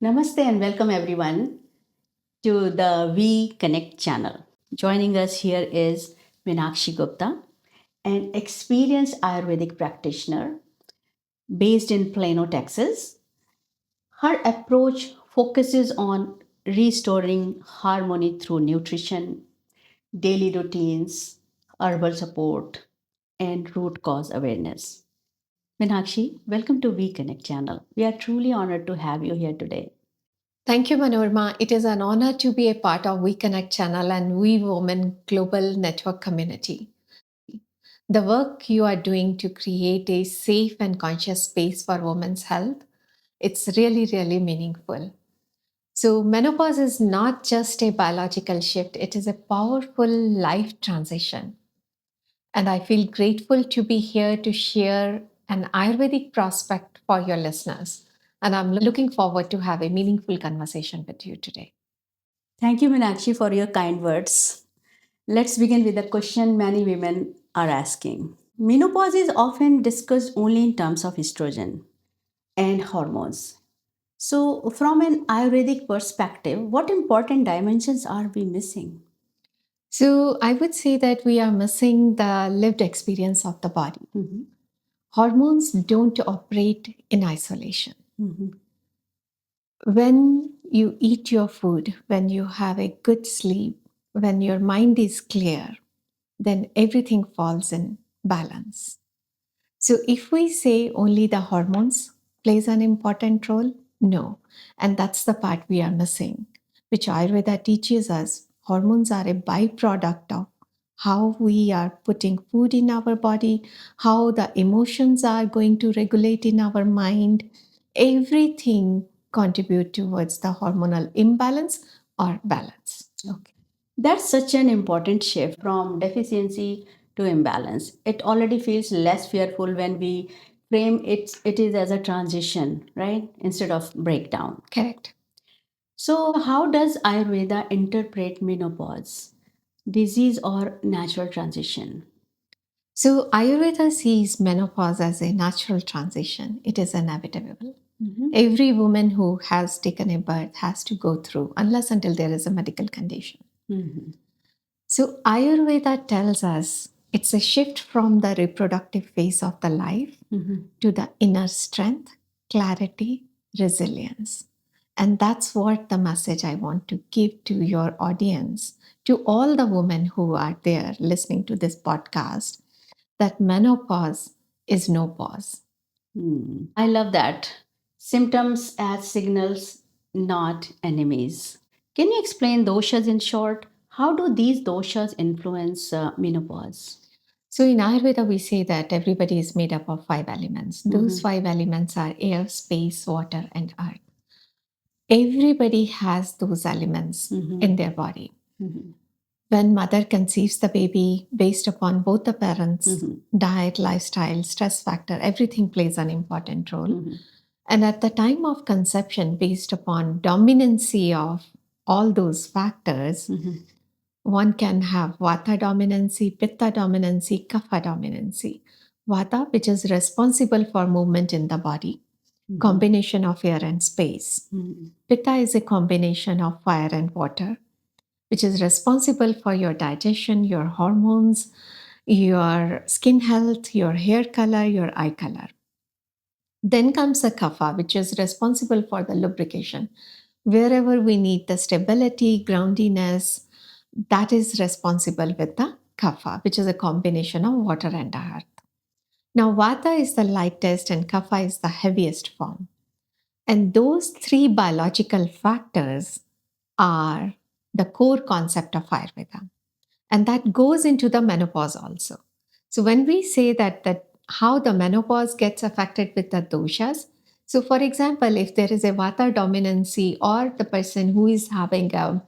Namaste and welcome everyone to the We Connect channel. Joining us here is Meenakshi Gupta, an experienced Ayurvedic practitioner based in Plano, Texas. Her approach focuses on restoring harmony through nutrition, daily routines, herbal support, and root cause awareness. Meenakshi, welcome to We Connect channel. We are truly honored to have you here today. Thank you, Manorma. It is an honor to be a part of We Connect channel and We Women Global Network community. The work you are doing to create a safe and conscious space for women's health, it's really, really meaningful. So, menopause is not just a biological shift, it is a powerful life transition. And I feel grateful to be here to share an Ayurvedic prospect for your listeners. And I'm looking forward to have a meaningful conversation with you today. Thank you, Meenakshi, for your kind words. Let's begin with a question many women are asking. Menopause is often discussed only in terms of estrogen and hormones. So, from an Ayurvedic perspective, what important dimensions are we missing? So I would say that we are missing the lived experience of the body. Mhm, Hormones don't operate in isolation. mhm, When you eat your food, when you have a good sleep, when your mind is clear, then everything falls in balance. So if we say only the hormones plays an important role, no. And that's the part we are missing, which Ayurveda teaches us. Hormones are a byproduct of how we are putting food in our body, how the emotions are going to regulate in our mind. Everything contribute towards the hormonal imbalance or balance. Okay. That's such an important shift from deficiency to imbalance. It already feels less fearful when we frame it is as a transition, right? Instead of breakdown. Correct. So, how does Ayurveda interpret menopause? Disease or natural transition? So Ayurveda sees menopause as a natural transition. It is inevitable. Mhm. Every woman who has taken a birth has to go through, unless until there is a medical condition. Mhm. So Ayurveda tells us it's a shift from the reproductive phase of the life Mhm. to the inner strength, clarity, resilience. And that's what the message I want to give to your audience, to all the women who are there listening to this podcast, that menopause is no pause. I love that. Symptoms as signals, not enemies. Can you explain doshas in short? How do these doshas influence menopause? So in Ayurveda, we say that everybody is made up of five elements. Those five elements are air, space, water, and earth. Everybody has those elements in their body. Mhm. When mother conceives the baby, based upon both the parents' diet, lifestyle, stress factor, everything plays an important role. And at the time of conception, based upon dominancy of all those factors, one can have vata dominancy, pitta dominancy, kapha dominancy. Vata, which is responsible for movement in the body, combination of air and space. Pitta is a combination of fire and water, which is responsible for your digestion, your hormones, your skin health, your hair color, your eye color. Then comes the kapha, which is responsible for the lubrication. Wherever we need the stability, groundiness, that is responsible with the kapha, which is a combination of water and earth. Now, vata is the lightest and kapha is the heaviest form. And those three biological factors are the core concept of Ayurveda. And that goes into the menopause also. So when we say that how the menopause gets affected with the doshas, so for example, if there is a vata dominancy or the person who is having a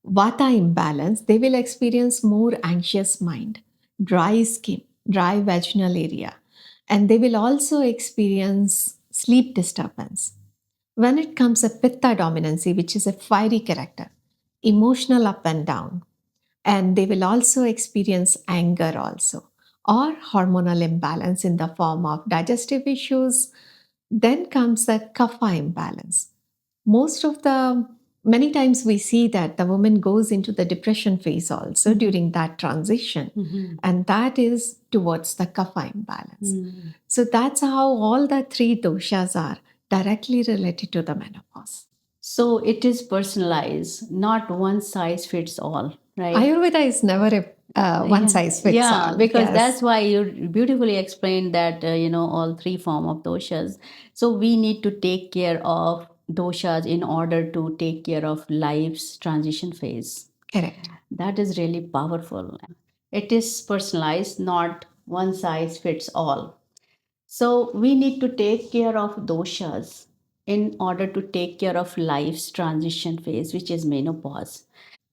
vata imbalance, they will experience more anxious mind, dry skin, dry vaginal area, and they will also experience sleep disturbance. When it comes to pitta dominancy, which is a fiery character, emotional up and down, and they will also experience anger also or hormonal imbalance in the form of digestive issues, Then comes the kapha imbalance. Most of the Many times we see that the woman goes into the depression phase also during that transition, and that is towards the kapha imbalance. So that's how all the three doshas are directly related to the menopause. So it is personalized, not one size fits all, right? Ayurveda is never a one size fits Yeah, all. because Yes. that's why you beautifully explained that all three form of doshas. So we need to take care of doshas in order to take care of life's transition phase. Correct. That is really powerful. It is personalized, not one size fits all. So we need to take care of doshas in order to take care of life's transition phase, which is menopause.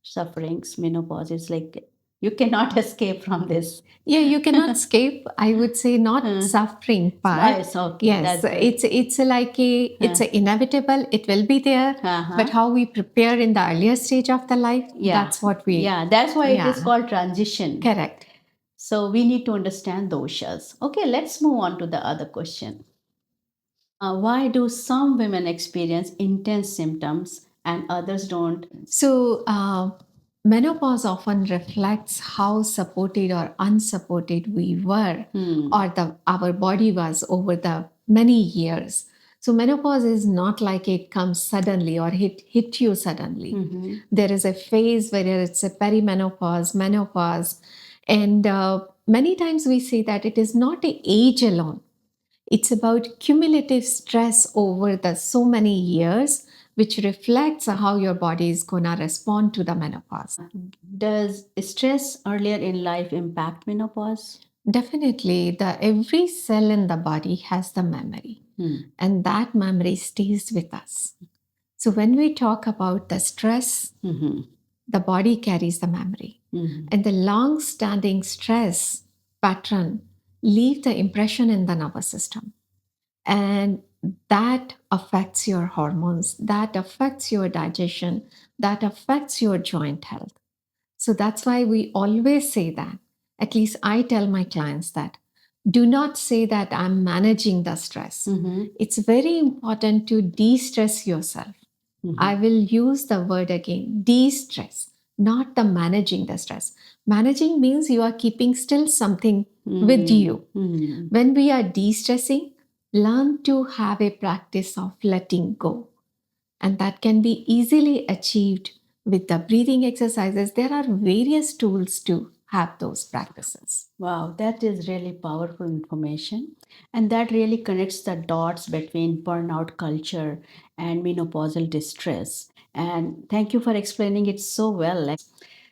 Sufferings, menopause is like you cannot escape from this. Yeah, you cannot escape. I would say not suffering part. It's okay. Yes, That's good. it's like it's a inevitable. It will be there. But how we prepare in the earlier stage of the life, that's what we. Yeah, that's why it is Yeah. called transition. Correct. So we need to understand doshas. Okay, let's move on to the other question. Why do some women experience intense symptoms and others don't? So, menopause often reflects how supported or unsupported we were, or our body was over the many years. So, menopause is not like it comes suddenly or hit you suddenly. There is a phase where it's a perimenopause, menopause, and many times we say that it is not a age alone. It's about cumulative stress over the so many years, which reflects how your body is going to respond to the menopause. Does stress earlier in life impact menopause? Definitely, the every cell in the body has the memory, and that memory stays with us. So when we talk about the stress, the body carries the memory, and the long-standing stress pattern leave the impression in the nervous system. And that affects your hormones, that affects your digestion, that affects your joint health. So that's why we always say that, at least I tell my clients that, do not say that I'm managing the stress. It's very important to de-stress yourself. I will use the word again, de-stress, not the managing the stress. Managing means you are keeping still something with you. When we are de-stressing, learn to have a practice of letting go. And that can be easily achieved with the breathing exercises. There are various tools to have those practices. Wow, that is really powerful information. And that really connects the dots between burnout culture and menopausal distress. And thank you for explaining it so well.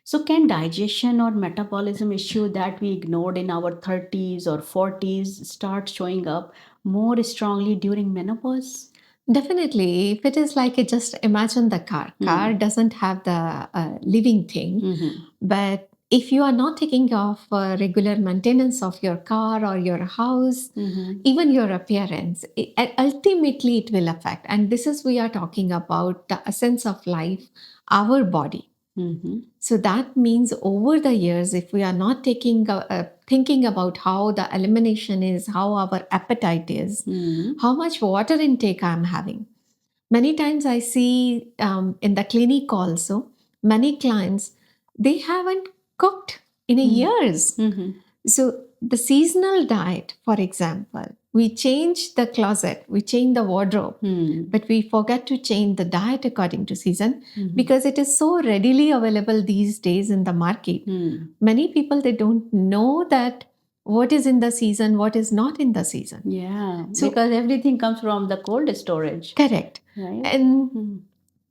So, can digestion or metabolism issue that we ignored in our 30s or 40s start showing up more strongly during menopause? Definitely, if it is like just imagine the car. Car doesn't have the living thing, but if you are not taking off regular maintenance of your car or your house, even your appearance, ultimately it will affect. And this is we are talking about the essence of life, our body. So that means over the years, if we are not thinking about how the elimination is, how our appetite is, how much water intake I'm having. Many times I see in the clinic also, many clients, they haven't cooked in a years. So the seasonal diet, for example, we change the closet, we change the wardrobe, but we forget to change the diet according to season because it is so readily available these days in the market. Many people, they don't know that what is in the season, what is not in the season. Yeah, because everything comes from the cold storage. Correct. Right. And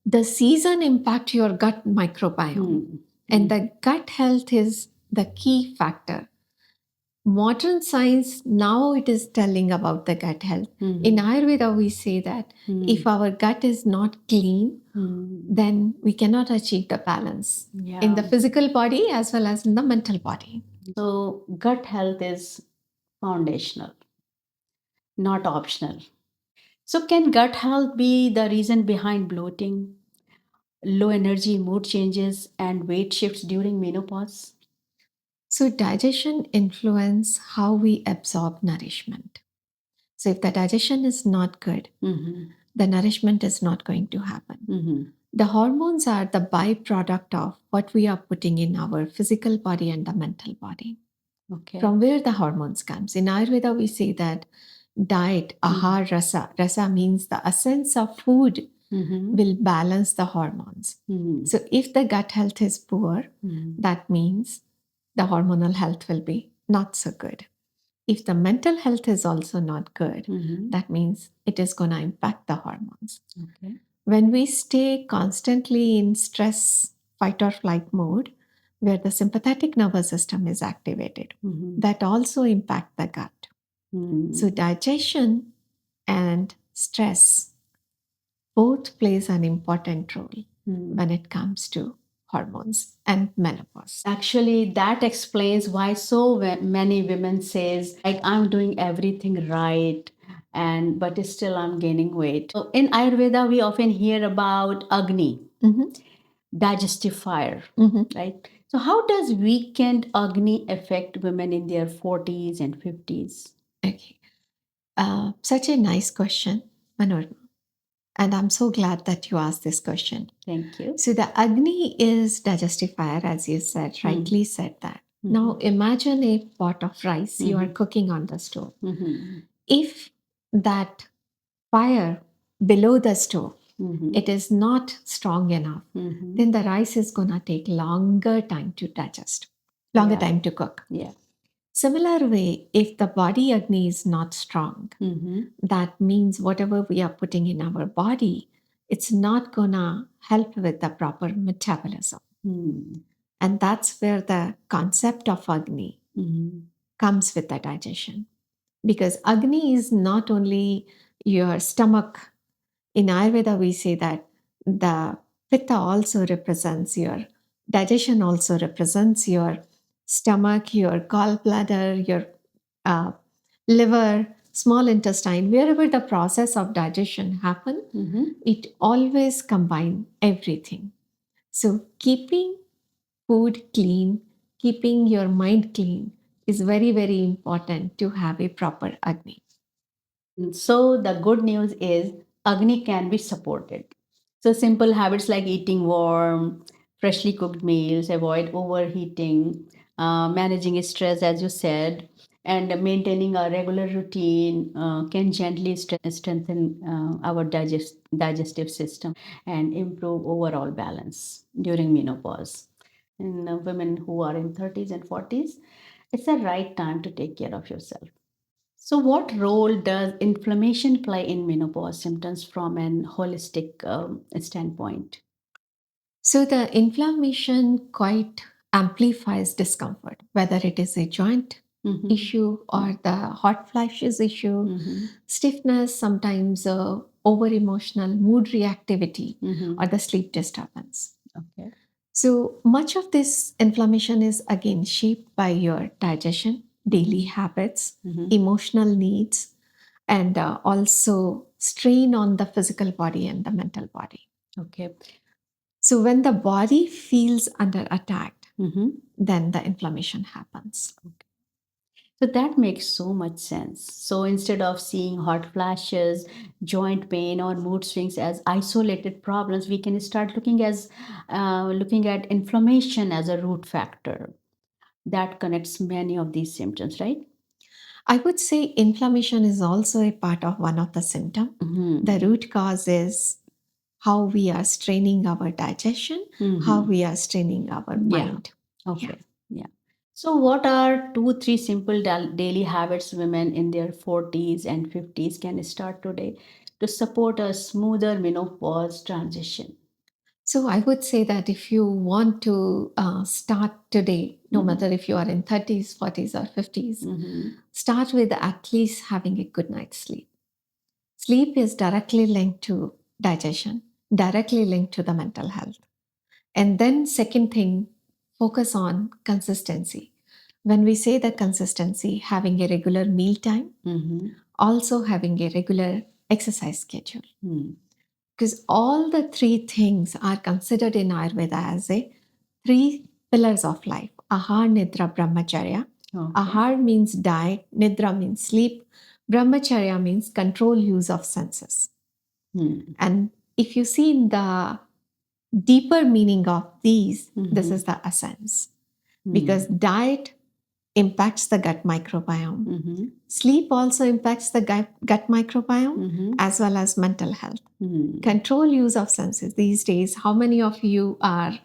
the season impact your gut microbiome. And the gut health is the key factor. Modern science now it is telling about the gut health. In Ayurveda, we say that if our gut is not clean, then we cannot achieve the balance in the physical body as well as in the mental body. So, gut health is foundational, not optional. So, can gut health be the reason behind bloating, low energy, mood changes, and weight shifts during menopause? So digestion influence how we absorb nourishment. So if the digestion is not good, the nourishment is not going to happen. The hormones are the byproduct of what we are putting in our physical body and the mental body. Okay. From where the hormones comes. In Ayurveda, we say that diet, ahar rasa. Rasa means the essence of food will balance the hormones. So if the gut health is poor, that means the hormonal health will be not so good. If the mental health is also not good, that means it is going to impact the hormones. Okay. When we stay constantly in stress, fight or flight mode, where the sympathetic nervous system is activated, that also impact the gut. So digestion and stress both plays an important role when it comes to hormones and menopause. Actually, that explains why so many women says like I'm doing everything right and but still I'm gaining weight. So in Ayurveda, we often hear about Agni, digestive fire, right? So how does weekend Agni affect women in their 40s and 50s? Okay. Such a nice question, Manorma. And I'm so glad that you asked this question. Thank you. So the Agni is digestive fire, as you said, rightly said that. Now imagine a pot of rice you are cooking on the stove. If that fire below the stove, it is not strong enough, then the rice is going to take longer time to digest, longer time to cook. Yeah. Similar way, if the body Agni is not strong, that means whatever we are putting in our body, it's not gonna help with the proper metabolism. And that's where the concept of Agni comes with the digestion. Because Agni is not only your stomach. In Ayurveda, we say that the Pitta also represents your digestion, also represents your stomach, your gallbladder, your liver, small intestine, wherever the process of digestion happen, it always combine everything. So keeping food clean, keeping your mind clean is very, very important to have a proper Agni. So the good news is Agni can be supported. So simple habits like eating warm, freshly cooked meals, avoid overheating, managing stress, as you said, and maintaining a regular routine can gently strengthen our digestive system and improve overall balance during menopause. In women who are in 30s and 40s, it's the right time to take care of yourself. So, what role does inflammation play in menopause symptoms from an holistic standpoint? So the inflammation quite amplifies discomfort, whether it is a joint issue or the hot flashes issue, stiffness, sometimes over emotional mood reactivity, or the sleep disturbance. Okay. So much of this inflammation is again shaped by your digestion, daily habits, emotional needs, and also strain on the physical body and the mental body. Okay. So when the body feels under attack, then the inflammation happens. So that makes so much sense. So instead of seeing hot flashes, joint pain, or mood swings as isolated problems, we can start looking at inflammation as a root factor that connects many of these symptoms, right? I would say inflammation is also a part of one of the symptoms. The root cause is how we are straining our digestion, how we are straining our mind. Okay. Yeah. So, what are two, three simple daily habits women in their 40s and 50s can start today to support a smoother menopause transition? So I would say that if you want to start today, no matter if you are in 30s, 40s, or 50s, start with at least having a good night's sleep. Sleep is directly linked to digestion, directly linked to the mental health. And then, second thing, focus on consistency. When we say the consistency, having a regular meal time, also having a regular exercise schedule. Because all the three things are considered in Ayurveda as a three pillars of life. Ahar, Nidra, Brahmacharya. Okay. Ahar means diet, Nidra means sleep, Brahmacharya means control use of senses. And if you see in the deeper meaning of these, this is the essence. Because diet impacts the gut microbiome. Sleep also impacts the gut microbiome as well as mental health. Control use of senses. These days, how many of you are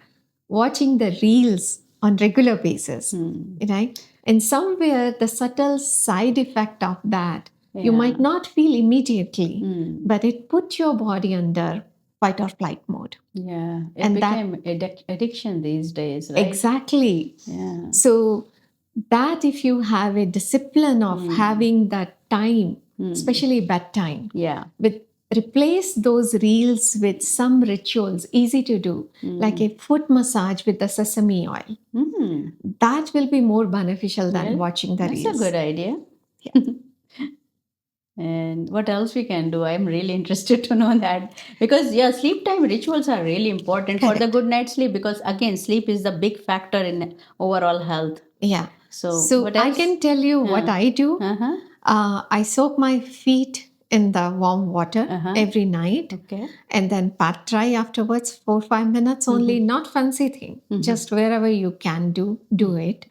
watching the reels on regular basis, right? And somewhere the subtle side effect of that, you might not feel immediately, but it put your body under fight or flight mode. Yeah, it And became addiction these days, right? Exactly. Yeah. So that if you have a discipline of having that time, especially bedtime, with replace those reels with some rituals, easy to do, like a foot massage with the sesame oil. That will be more beneficial than watching the reels. That's a good idea. And what else we can do? I'm really interested to know that, because sleep time rituals are really important for the good night sleep, because again, sleep is the big factor in overall health. Yeah. So what I else? can tell you what I do. I soak my feet in the warm water every night. Okay. And then pat dry afterwards, 4-5 minutes only, not fancy thing. Just wherever you can do it.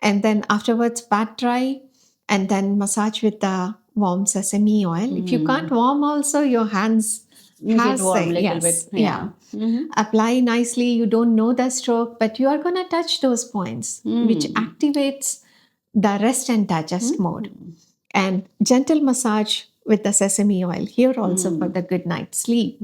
And then afterwards pat dry, and then massage with the warm sesame oil. If you can't warm also, your hands Make it warm a little bit. Yeah. Apply nicely. You don't know the stroke, but you are going to touch those points, which activates the rest and digest mode. And gentle massage with the sesame oil here also for the good night sleep.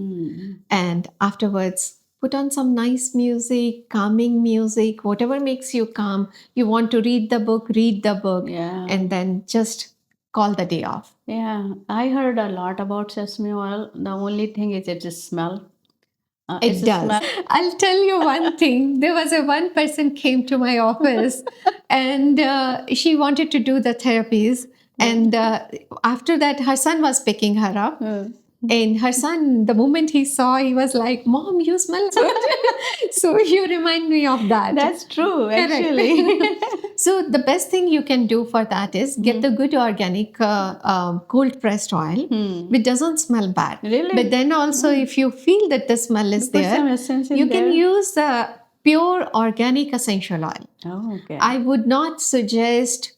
And afterwards, put on some nice music, calming music, whatever makes you calm. You want to read the book, and then just call the day off. Yeah, I heard a lot about sesame oil. The only thing is it just smell. It does. I'll tell you one thing. There was one person came to my office, and she wanted to do the therapies. And after that, her son was picking her up. And her son, the moment he saw, he was like, "Mom, you smell good." So you remind me of that. That's true, actually. So the best thing you can do for that is get the good organic cold pressed oil, which doesn't smell bad. Really? But then also, if you feel that the smell is Put some there, essence in you there. can use pure organic essential oil. Oh, okay. I would not suggest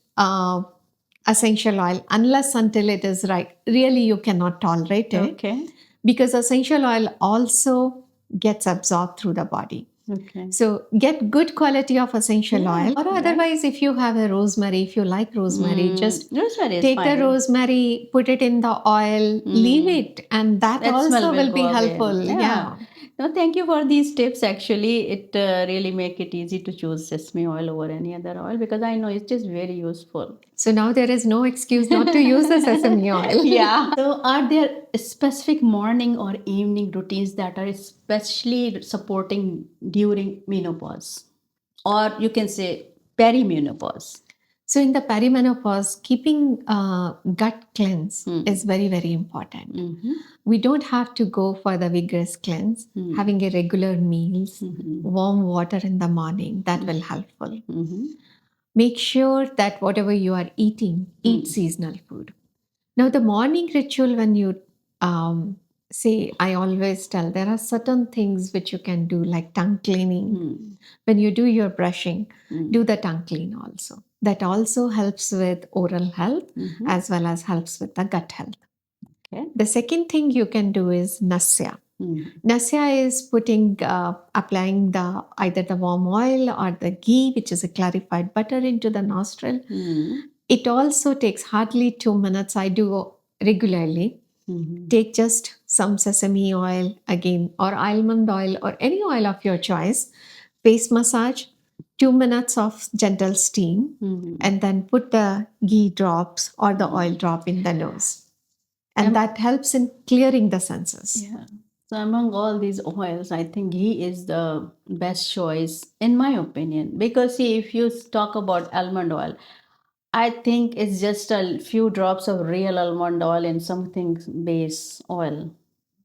essential oil unless until it is right. Really, you cannot tolerate it. Okay. Because essential oil also gets absorbed through the body. Okay. So get good quality of essential oil. Or otherwise, if you have a rosemary, if you like rosemary, just rosemary is take fine. the rosemary, put it in the oil, leave it, and that also will be helpful. Yeah. No, thank you for these tips. Actually, it really make it easy to choose sesame oil over any other oil, because I know it is very useful. So now there is no excuse not to use the sesame oil. Yeah. So are there specific morning or evening routines that are especially supporting during menopause? Or you can say perimenopause? So in the perimenopause, keeping gut cleanse is very, very important. We don't have to go for the vigorous cleanse. Having a regular meals, warm water in the morning, that will helpful. Make sure that whatever you are eating, eat seasonal food. Now the morning ritual, when you say, I always tell, there are certain things which you can do, like tongue cleaning. When you do your brushing, do the tongue clean also. That also helps with oral health as well as helps with the gut health. Okay. The second thing you can do is nasya. Nasya is applying either the warm oil or the ghee, which is a clarified butter, into the nostril. It also takes hardly 2 minutes. I do regularly. Take just some sesame oil again, or almond oil, or any oil of your choice. Face massage, 2 minutes of gentle steam, and then put the ghee drops or the oil drop in the nose. And that helps in clearing the senses. Yeah. So among all these oils, I think ghee is the best choice, in my opinion. Because see, if you talk about almond oil, I think it's just a few drops of real almond oil in something base oil,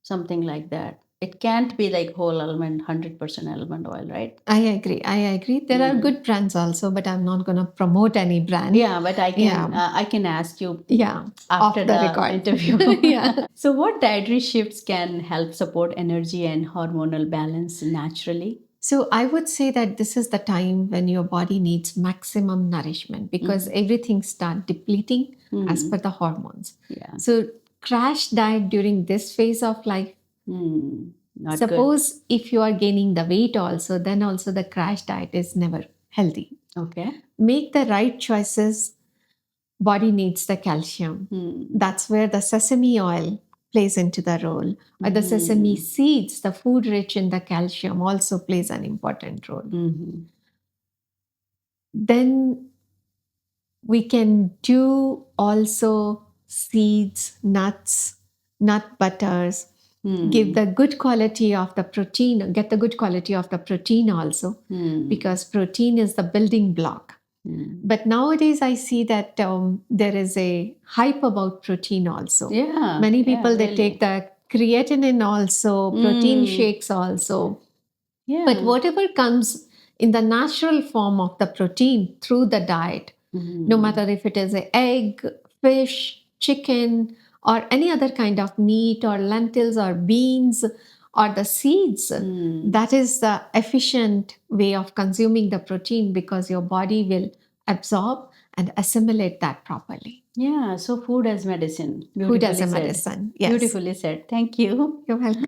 something like that. it can't be like whole almond, 100% almond oil, right? I agree. There are good brands also, but I'm not going to promote any brand. Yeah, but Yeah. I can ask you Yeah. after Off the the record. interview. Yeah. So, what dietary shifts can help support energy and hormonal balance naturally? So I would say that this is the time when your body needs maximum nourishment because everything starts depleting as per the hormones. Yeah. So crash diet during this phase of life. Not good. Suppose if you are gaining the weight also, then also the crash diet is never healthy. Okay. Make the right choices. Body needs the calcium. That's where the sesame oil plays into the role. Or the sesame seeds, the food rich in the calcium, also plays an important role. Then we can do also seeds, nuts, nut butters, give the good quality of the protein, get the good quality of the protein also, because protein is the building block. But nowadays, I see that there is a hype about protein also. Yeah. Many people, they really. take the creatinine also, protein shakes also. Yeah. But whatever comes in the natural form of the protein through the diet, no matter if it is an egg, fish, chicken, or any other kind of meat, or lentils, or beans, or the seeds, that is the efficient way of consuming the protein because your body will absorb and assimilate that properly. Yeah, so food as medicine. Food as a Beautifully said. medicine. Yes. Beautifully said. Thank you. You're welcome.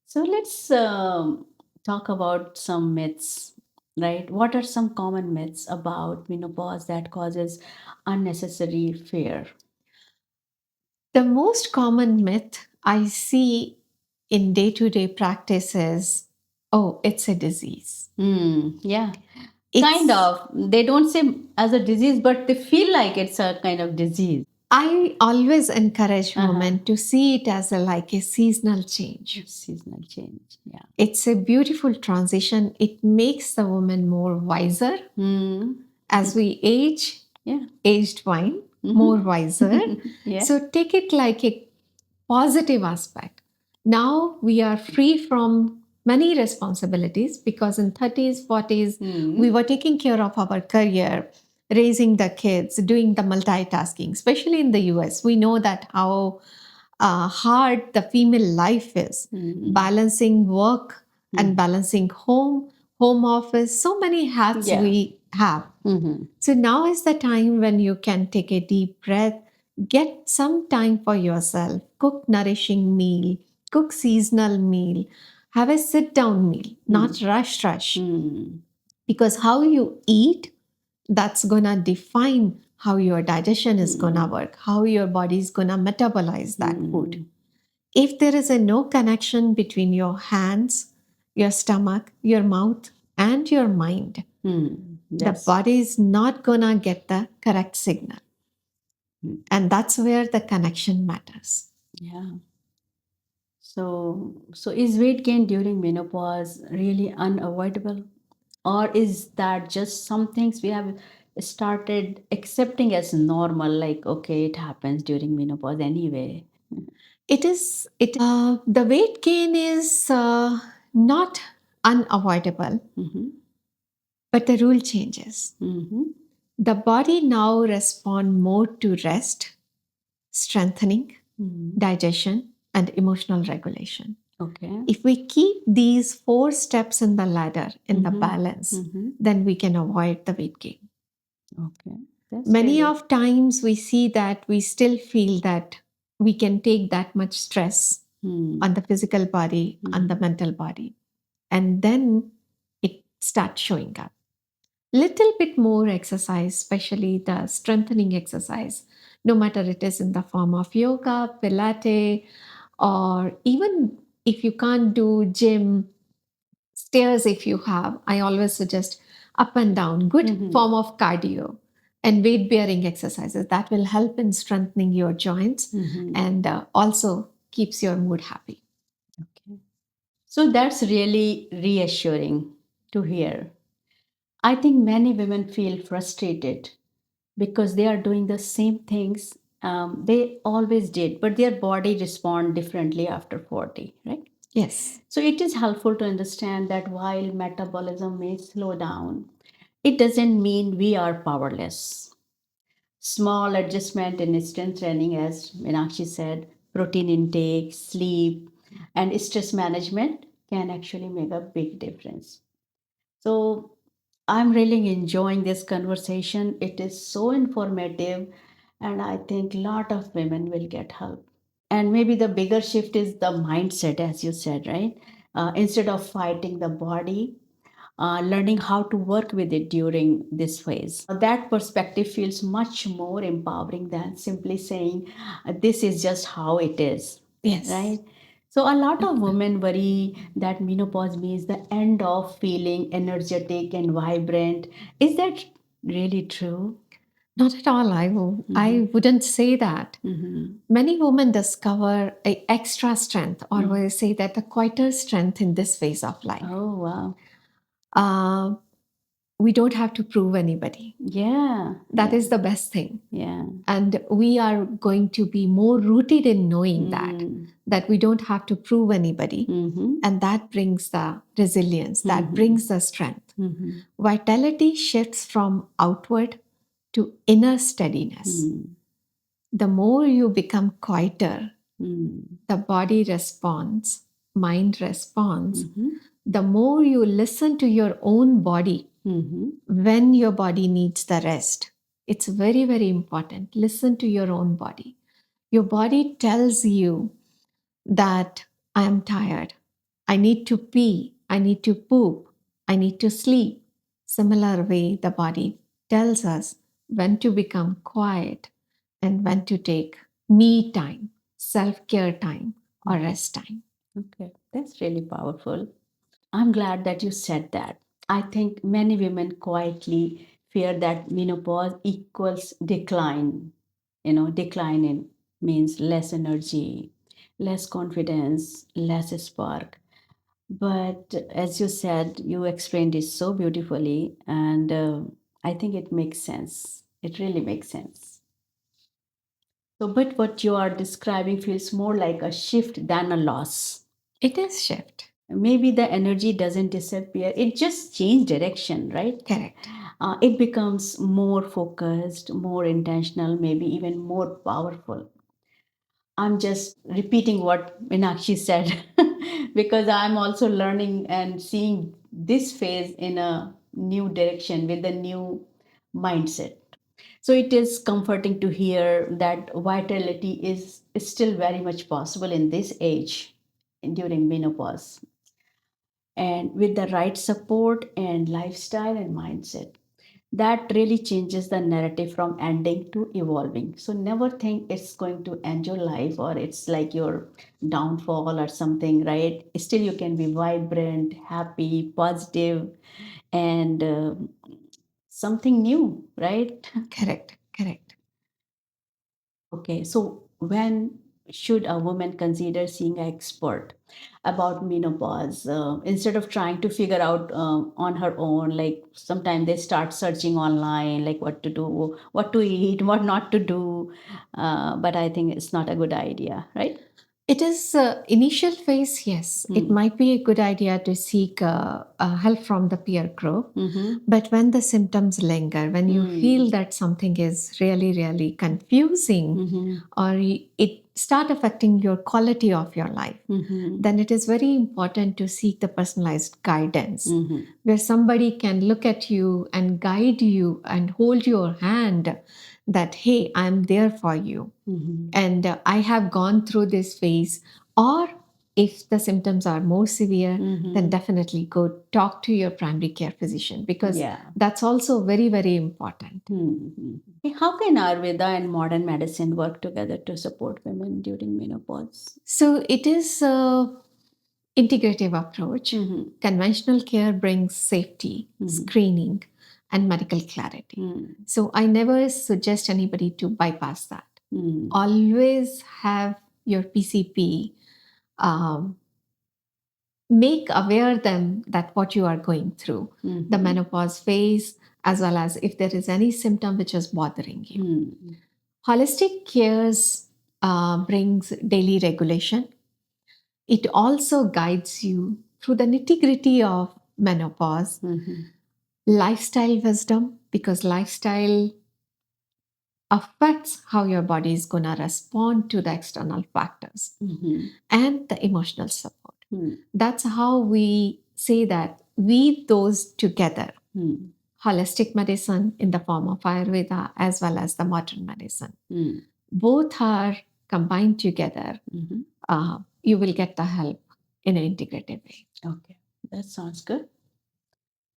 So let's talk about some myths, right? What are some common myths about menopause that causes unnecessary fear? The most common myth I see in day to day practice is, oh, it's a disease. Yeah. Kind of. They don't say as a disease, but they feel like it's a kind of disease. I always encourage women to see it as like a seasonal change. Seasonal change. Yeah. It's a beautiful transition. It makes the woman more wiser. As we age, aged wine, more wiser. Yeah. So take it like a positive aspect. Now we are free from many responsibilities because in 30s, 40s, we were taking care of our career, raising the kids, doing the multitasking, especially in the US. We know that how hard the female life is, balancing work and balancing home office, so many hats we have. So now is the time when you can take a deep breath, get some time for yourself, cook nourishing meal, cook seasonal meal, have a sit down meal, not rush. Because how you eat, that's gonna define how your digestion is gonna work, how your body is gonna metabolize that food. If there is a no connection between your hands, your stomach, your mouth, and your mind, the body is not gonna get the correct signal. And that's where the connection matters. Yeah. So is weight gain during menopause really unavoidable? Or is that just some things we have started accepting as normal, like, okay, it happens during menopause anyway? The weight gain is not unavoidable, but the rule changes. The body now respond more to rest, strengthening, digestion, and emotional regulation. Okay. If we keep these 4 steps in the ladder in the balance, then we can avoid the weight gain. Okay. That's Many really- of times we see that we still feel that we can take that much stress on the physical body, on the mental body, and then it starts showing up. Little bit more exercise, especially the strengthening exercise, no matter it is in the form of yoga, Pilates, or even if you can't do gym, stairs if you have, I always suggest up and down, good form of cardio and weight bearing exercises that will help in strengthening your joints and also keeps your mood happy. Okay. So that's really reassuring to hear. I think many women feel frustrated because they are doing the same things they always did, but their body respond differently after 40, right? Yes. So it is helpful to understand that while metabolism may slow down, it doesn't mean we are powerless. Small adjustment in strength training, as Meenakshi said, protein intake, sleep, and stress management can actually make a big difference. So I'm really enjoying this conversation. It is so informative, and I think a lot of women will get help. And maybe the bigger shift is the mindset, as you said, right? Instead of fighting the body, learning how to work with it during this phase. That perspective feels much more empowering than simply saying, this is just how it is, Yes. right? So, a lot of women worry that menopause means the end of feeling energetic and vibrant. Is that really true? Not at all. I wouldn't say that. Many women discover a extra strength, or we say that the quieter strength in this phase of life. Oh, wow. Uh, we don't have to prove anybody. Yeah. That is the best thing. Yeah. And we are going to be more rooted in knowing that we don't have to prove anybody. And that brings the resilience, that brings the strength. Vitality shifts from outward to inner steadiness. The more you become quieter, the body responds, mind responds. The more you listen to your own body when your body needs the rest. It's very, very important. Listen to your own body. Your body tells you that I am tired. I need to pee. I need to poop. I need to sleep. Similar way, the body tells us when to become quiet and when to take me time, self care time, or rest time. Okay, that's really powerful. I'm glad that you said that. I think many women quietly fear that menopause equals decline. Decline in means less energy, less confidence, less spark. But as you said, you explained it so beautifully, and I think it makes sense. It really makes sense. So, but what you are describing feels more like a shift than a loss. It is shift. Maybe the energy doesn't disappear, it just changed direction, right? Correct. It becomes more focused, more intentional, maybe even more powerful. I'm just repeating what Meenakshi said because I'm also learning and seeing this phase in a new direction with a new mindset. So it is comforting to hear that vitality is still very much possible in this age during menopause, and with the right support and lifestyle and mindset, that really changes the narrative from ending to evolving. So never think it's going to end your life or it's like your downfall or something, right? Still you can be vibrant, happy, positive, and something new, right? Correct. Correct. Okay, so when should a woman consider seeing an expert about menopause instead of trying to figure out on her own? Like sometimes they start searching online, like what to do, what to eat, what not to do. But I think it's not a good idea, right? It is initial phase, yes. It might be a good idea to seek help from the peer group. But when the symptoms linger, when you feel that something is really, really confusing, or it start affecting your quality of your life, then it is very important to seek the personalized guidance, where somebody can look at you and guide you and hold your hand that, hey, I'm there for you. And I have gone through this phase. Or if the symptoms are more severe, then definitely go talk to your primary care physician, because that's also very, very important. How can Ayurveda and modern medicine work together to support women during menopause? So it is a integrative approach. Conventional care brings safety, screening, and medical clarity. So I never suggest anybody to bypass that. Always have your PCP make aware them that what you are going through, the menopause phase, as well as if there is any symptom which is bothering you. Holistic cares brings daily regulation, it also guides you through the nitty-gritty of menopause, lifestyle wisdom, because lifestyle affects how your body is going to respond to the external factors, and the emotional support. That's how we say that weave those together. Holistic medicine in the form of Ayurveda as well as the modern medicine. Both are combined together. You will get the help in an integrated way. Okay, that sounds good.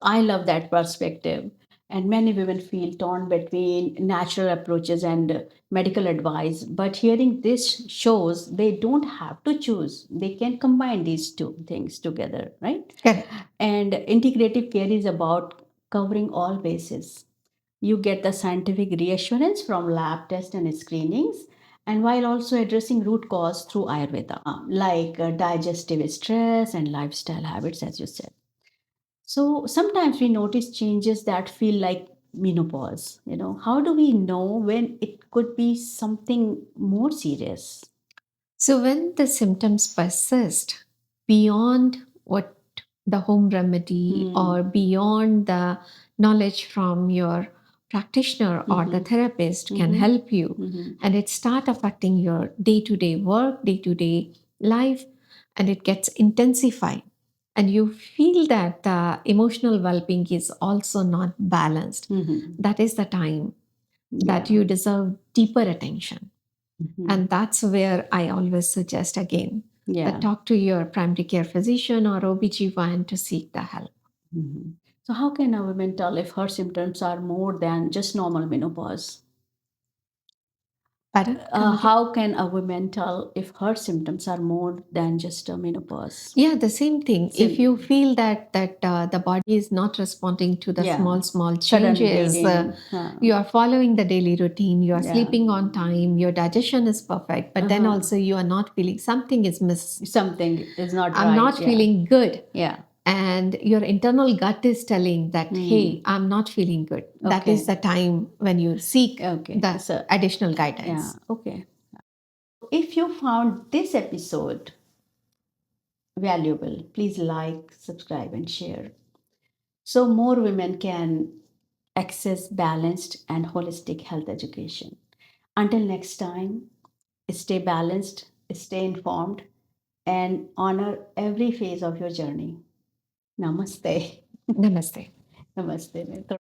I love that perspective. And many women feel torn between natural approaches and medical advice. But hearing this shows they don't have to choose. They can combine these two things together, right? Correct. And integrative care is about covering all bases. You get the scientific reassurance from lab tests and screenings, and while also addressing root cause through Ayurveda, like digestive stress and lifestyle habits, as you said. So sometimes we notice changes that feel like menopause. How do we know when it could be something more serious? So, when the symptoms persist beyond what the home remedy or beyond the knowledge from your practitioner or the therapist can help you, and it start affecting your day-to-day work, day-to-day life, and it gets intensified, and you feel that the emotional well-being is also not balanced, that is the time that you deserve deeper attention. And that's where I always suggest again that talk to your primary care physician or OBGYN to seek the help. So, how can a woman tell if her symptoms are more than just normal menopause? Pardon? How can a woman tell if her symptoms are more than just a menopause? Yeah, the same thing. Same If you feel that the body is not responding to the Yeah. small Sudden changes, bleeding. you are following the daily routine, you are Yeah. sleeping on time, your digestion is perfect, but then also you are not feeling something is missing. Something is not I'm right. not feeling good. Yeah. And your internal gut is telling that, hey, I'm not feeling good. That Okay. is the time when you seek Okay. the So, additional yeah. guidance. Okay. If you found this episode valuable, please like, subscribe, and share so more women can access balanced and holistic health education. Until next time, stay balanced, stay informed, and honor every phase of your journey. Namaste. Namaste. Namaste.